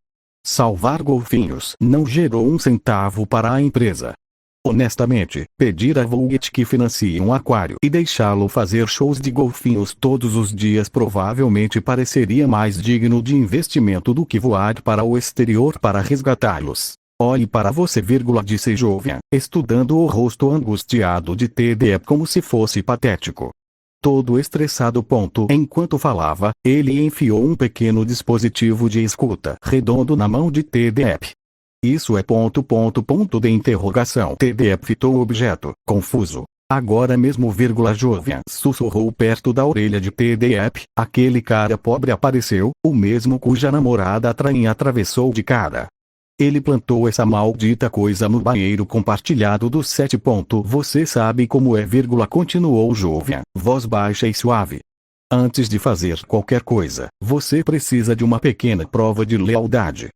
Salvar golfinhos não gerou um centavo para a empresa. Honestamente, pedir a Vogt que financie um aquário e deixá-lo fazer shows de golfinhos todos os dias provavelmente pareceria mais digno de investimento do que voar para o exterior para resgatá-los. Olhe para você, disse Jovian, estudando o rosto angustiado de TDE como se fosse patético. Todo estressado. Enquanto falava, ele enfiou um pequeno dispositivo de escuta redondo na mão de TDE. Isso é de interrogação. TDE fitou o objeto, confuso. Agora mesmo, Jovian sussurrou perto da orelha de TDE. Aquele cara pobre apareceu, o mesmo cuja namorada Train atravessou de cara. Ele plantou essa maldita coisa no banheiro compartilhado do set. Você sabe como é, continuou Jovian, voz baixa e suave. Antes de fazer qualquer coisa, você precisa de uma pequena prova de lealdade.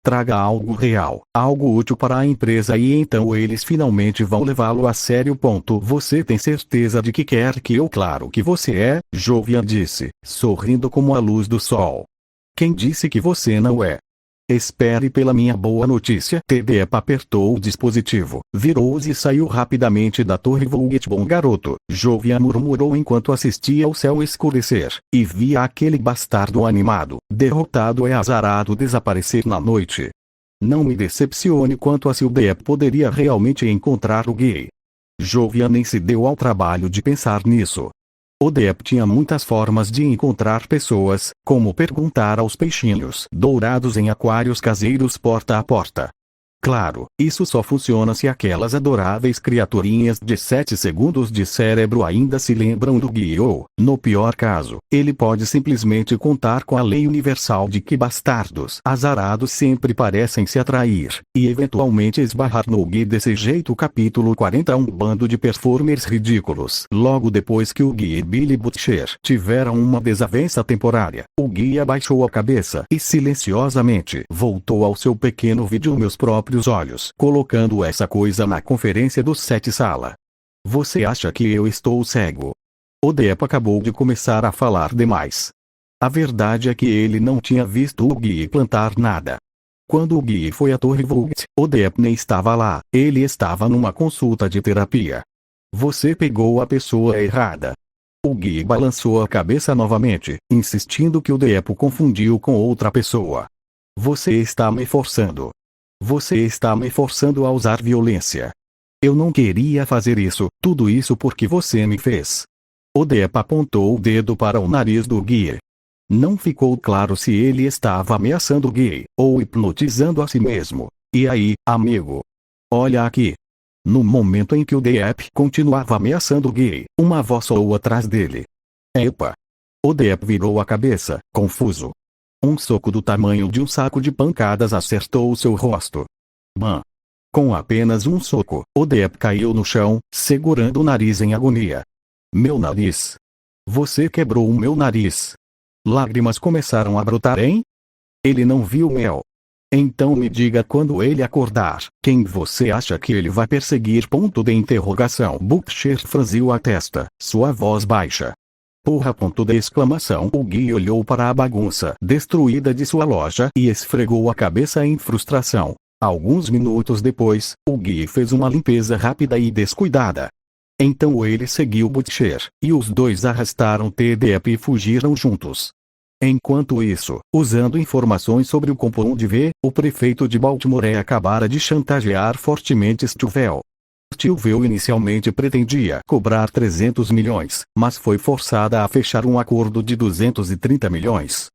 Traga algo real, algo útil para a empresa e então eles finalmente vão levá-lo a sério. Você tem certeza de que quer que eu? Claro que você é, Jovian disse, sorrindo como a luz do sol. Quem disse que você não é? Espere pela minha boa notícia. TDE apertou o dispositivo, virou-se e saiu rapidamente da Torre Vogt. Bom garoto, Jovian murmurou enquanto assistia ao céu escurecer, e via aquele bastardo animado, derrotado e azarado desaparecer na noite. Não me decepcione quanto a se o DE poderia realmente encontrar o Gui. Jovian nem se deu ao trabalho de pensar nisso. O DEP tinha muitas formas de encontrar pessoas, como perguntar aos peixinhos dourados em aquários caseiros porta a porta. Claro, isso só funciona se aquelas adoráveis criaturinhas de 7 segundos de cérebro ainda se lembram do Gui ou, no pior caso, ele pode simplesmente contar com a lei universal de que bastardos azarados sempre parecem se atrair, e eventualmente esbarrar no Gui desse jeito. Capítulo 40. Um bando de performers ridículos. Logo depois que o Gui e Billy Butcher tiveram uma desavença temporária, o Gui abaixou a cabeça e silenciosamente voltou ao seu pequeno vídeo meus próprios olhos, colocando essa coisa na conferência do set sala. Você acha que eu estou cego? O DEP acabou de começar a falar demais. A verdade é que ele não tinha visto o Gui plantar nada. Quando o Gui foi à Torre Vogt, o DEP nem estava lá, ele estava numa consulta de terapia. Você pegou a pessoa errada. O Gui balançou a cabeça novamente, insistindo que o DEP confundiu com outra pessoa. Você está me forçando. Você está me forçando a usar violência. Eu não queria fazer isso, tudo isso porque você me fez. O Depp apontou o dedo para o nariz do Guy. Não ficou claro se ele estava ameaçando o Guy, ou hipnotizando a si mesmo. E aí, amigo? Olha aqui. No momento em que o Depp continuava ameaçando o Guy, uma voz soou atrás dele. Epa! O Depp virou a cabeça, confuso. Um soco do tamanho de um saco de pancadas acertou o seu rosto. Bam! Com apenas um soco, o Depp caiu no chão, segurando o nariz em agonia. Meu nariz! Você quebrou o meu nariz! Lágrimas começaram a brotar em? Ele não viu Mel. Então me diga quando ele acordar, quem você acha que ele vai perseguir? Ponto de interrogação. Butcher franziu a testa, sua voz baixa. Porra! Ponto de exclamação. O Guy olhou para a bagunça destruída de sua loja e esfregou a cabeça em frustração. Alguns minutos depois, o Guy fez uma limpeza rápida e descuidada. Então ele seguiu Butcher, e os dois arrastaram Depp e fugiram juntos. Enquanto isso, usando informações sobre o Compound V, o prefeito de Baltimore acabara de chantagear fortemente Stilwell. Stilwell inicialmente pretendia cobrar 300 milhões, mas foi forçada a fechar um acordo de 230 milhões.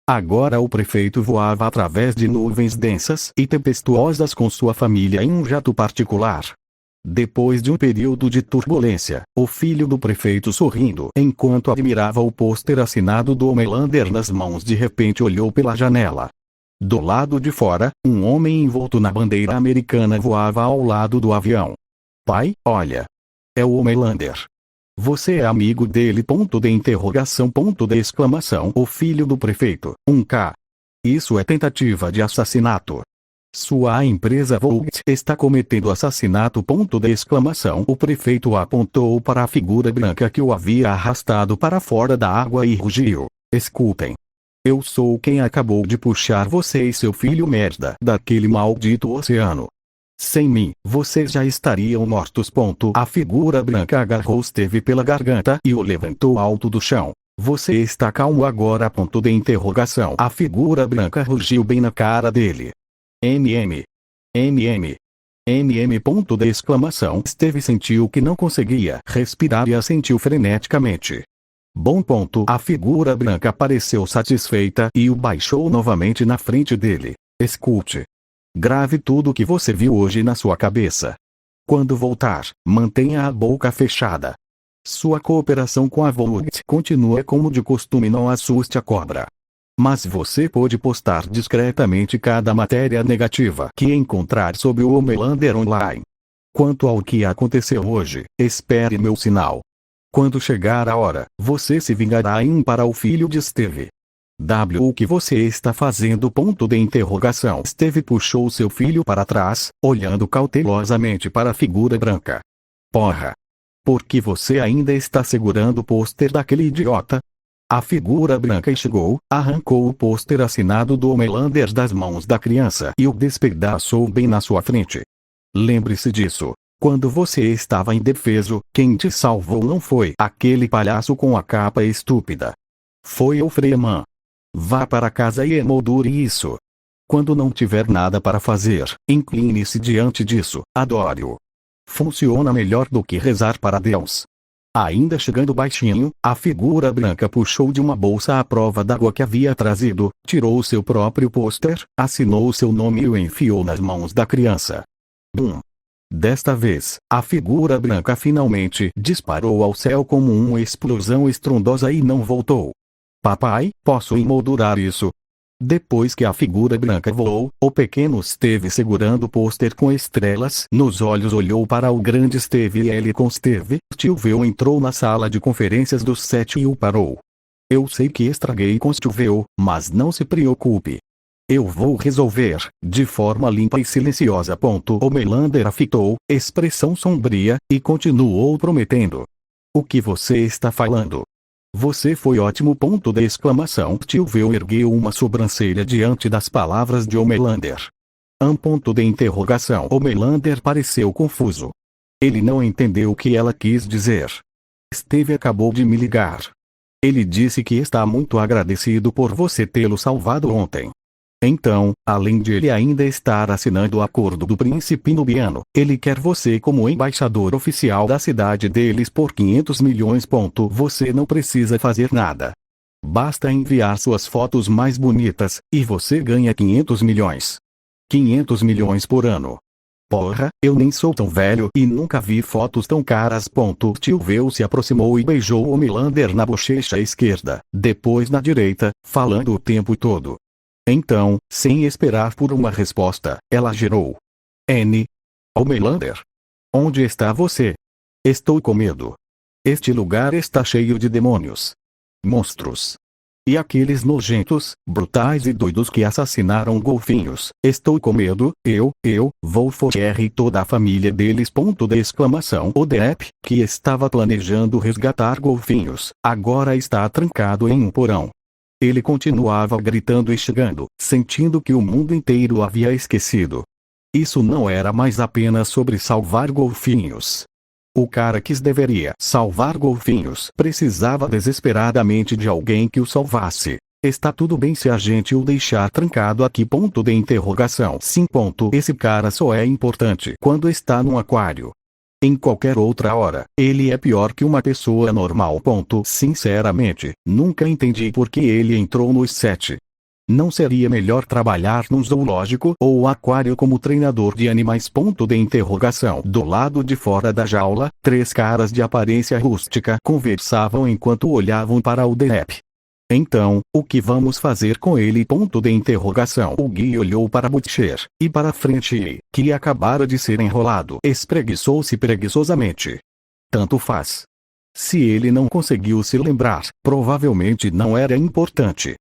Agora o prefeito voava através de nuvens densas e tempestuosas com sua família em um jato particular. Depois de um período de turbulência, o filho do prefeito sorrindo enquanto admirava o pôster assinado do Homelander nas mãos de repente olhou pela janela. Do lado de fora, um homem envolto na bandeira americana voava ao lado do avião. Pai, olha. É o Homelander. Você é amigo dele? Ponto de interrogação. Ponto de exclamação. O filho do prefeito, 1K. Isso é tentativa de assassinato. Sua empresa Vogt está cometendo assassinato. Ponto de exclamação. O prefeito apontou para a figura branca que o havia arrastado para fora da água e rugiu. Escutem. Eu sou quem acabou de puxar você e seu filho merda daquele maldito oceano. Sem mim, vocês já estariam mortos. A figura branca agarrou Steve pela garganta e o levantou alto do chão. Você está calmo agora? Ponto de interrogação. A figura branca rugiu bem na cara dele. MM. Ponto de exclamação. Steve sentiu que não conseguia respirar e assentiu freneticamente. Bom. A figura branca pareceu satisfeita e o baixou novamente na frente dele. Escute. Grave tudo o que você viu hoje na sua cabeça. Quando voltar, mantenha a boca fechada. Sua cooperação com a Vogt continua como de costume. Não assuste a cobra. Mas você pode postar discretamente cada matéria negativa que encontrar sobre o Homelander online. Quanto ao que aconteceu hoje, espere meu sinal. Quando chegar a hora, você se vingará em para o filho de Steve. O que você está fazendo? Ponto de interrogação. Steve puxou seu filho para trás, olhando cautelosamente para a figura branca. Porra! Por que você ainda está segurando o pôster daquele idiota? A figura branca chegou, arrancou o pôster assinado do Homelander das mãos da criança e o despedaçou bem na sua frente. Lembre-se disso. Quando você estava indefeso, quem te salvou não foi aquele palhaço com a capa estúpida. Foi o Freeman. Vá para casa e emoldure isso. Quando não tiver nada para fazer, incline-se diante disso, adore-o. Funciona melhor do que rezar para Deus. Ainda chegando baixinho, a figura branca puxou de uma bolsa a prova d'água que havia trazido, tirou seu próprio pôster, assinou seu nome e o enfiou nas mãos da criança. Bum! Desta vez, a figura branca finalmente disparou ao céu como uma explosão estrondosa e não voltou. Papai, posso emoldurar isso? Depois que a figura branca voou, o pequeno Steve segurando o pôster com estrelas nos olhos olhou para o grande Steve e ele com Steve. Stilwell entrou na sala de conferências do set e o parou. Eu sei que estraguei com Stilwell, mas não se preocupe. Eu vou resolver, de forma limpa e silenciosa. Homelander afitou, expressão sombria, e continuou prometendo. O que você está falando? Você foi ótimo. Ponto de exclamação. Stilwell ergueu uma sobrancelha diante das palavras de Homelander. Ponto de interrogação. Homelander pareceu confuso. Ele não entendeu o que ela quis dizer. Steve acabou de me ligar. Ele disse que está muito agradecido por você tê-lo salvado ontem. Então, além de ele ainda estar assinando o acordo do príncipe nubiano, ele quer você como embaixador oficial da cidade deles por 500 milhões. Você não precisa fazer nada. Basta enviar suas fotos mais bonitas, e você ganha 500 milhões. 500 milhões por ano. Porra, eu nem sou tão velho e nunca vi fotos tão caras. Tio Veu se aproximou e beijou o Melander na bochecha esquerda, depois na direita, falando o tempo todo. Então, sem esperar por uma resposta, ela girou. N. O Melander. Onde está você? Estou com medo. Este lugar está cheio de demônios. Monstros. E aqueles nojentos, brutais e doidos que assassinaram golfinhos. Estou com medo, vou foder toda a família deles. O Depp, que estava planejando resgatar golfinhos, agora está trancado em um porão. Ele continuava gritando e chegando, sentindo que o mundo inteiro havia esquecido. Isso não era mais apenas sobre salvar golfinhos. O cara que deveria salvar golfinhos precisava desesperadamente de alguém que o salvasse. Está tudo bem se a gente o deixar trancado aqui? Sim. Esse cara só é importante quando está num aquário. Em qualquer outra hora, ele é pior que uma pessoa normal. Sinceramente, nunca entendi por que ele entrou nos 7. Não seria melhor trabalhar num zoológico ou aquário como treinador de animais? Do lado de fora da jaula, 3 caras de aparência rústica conversavam enquanto olhavam para o Depp. Então, o que vamos fazer com ele? O Gui olhou para Butcher, e para frente, que acabara de ser enrolado. Espreguiçou-se preguiçosamente. Tanto faz. Se ele não conseguiu se lembrar, provavelmente não era importante.